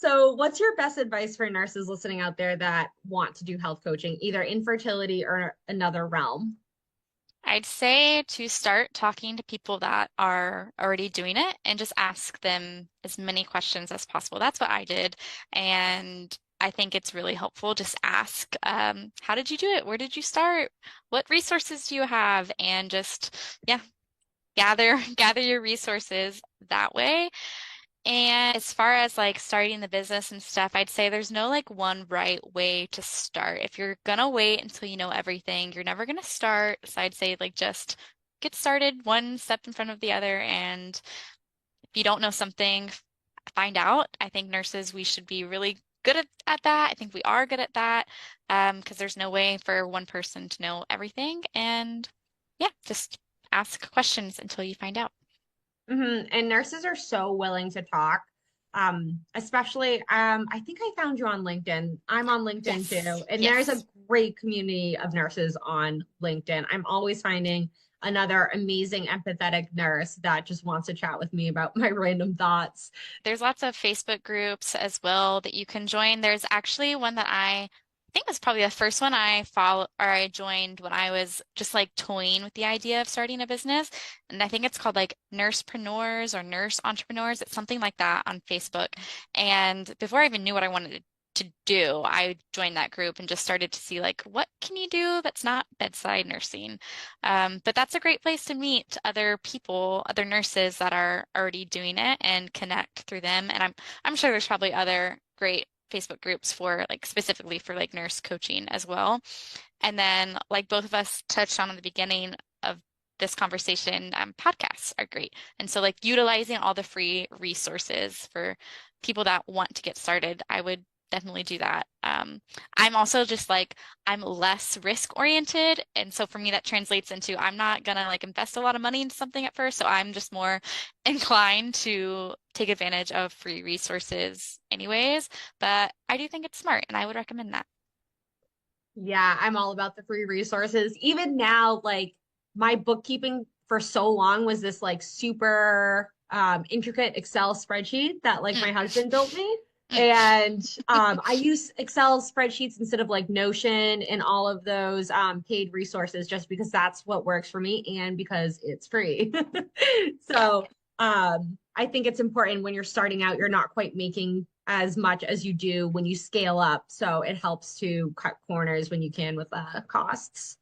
So, what's your best advice for nurses listening out there that want to do health coaching, either infertility or another realm? I'd say to start talking to people that are already doing it and just ask them as many questions as possible. That's what I did. And I think it's really helpful. Just ask, how did you do it? Where did you start? What resources do you have? And just, yeah, gather your resources that way. And as far as like starting the business and stuff, I'd say there's no like one right way to start. If you're gonna wait until you know everything, you're never gonna start. So I'd say like just get started one step in front of the other. And if you don't know something, find out. I think nurses, we should be really good at that. I think we are good at that because there's no way for one person to know everything. And yeah, just ask questions until you find out. And nurses are so willing to talk. Especially, I think I found you on LinkedIn. I'm on LinkedIn too, Yes, and there's a yes. great community of nurses on LinkedIn. I'm always finding another amazing, empathetic nurse that just wants to chat with me about my random thoughts. There's lots of Facebook groups as well that you can join. There's actually one that I think was probably the first one I follow or I joined when I was just like toying with the idea of starting a business. And I think it's called like Nursepreneurs or Nurse Entrepreneurs. It's something like that on Facebook. And before I even knew what I wanted to do, I joined that group and just started to see like what can you do that's not bedside nursing. But that's a great place to meet other people, other nurses that are already doing it and connect through them. And I'm sure there's probably other great Facebook groups for like specifically for like nurse coaching as well. And then like both of us touched on in the beginning of this conversation, podcasts are great. And so like utilizing all the free resources for people that want to get started, I would definitely do that. I'm also just like I'm less risk oriented, and so for me that translates into I'm not gonna like invest a lot of money into something at first, so I'm just more inclined to take advantage of free resources anyways. But I do think it's smart, and I would recommend that. Yeah, I'm all about the free resources. Even now, like my bookkeeping for so long was this like super intricate Excel spreadsheet that like my Mm, husband built me. mm. And I use Excel spreadsheets instead of like Notion and all of those paid resources just because that's what works for me and because it's free. Yeah. So I think it's important when you're starting out, you're not quite making as much as you do when you scale up. So it helps to cut corners when you can with costs.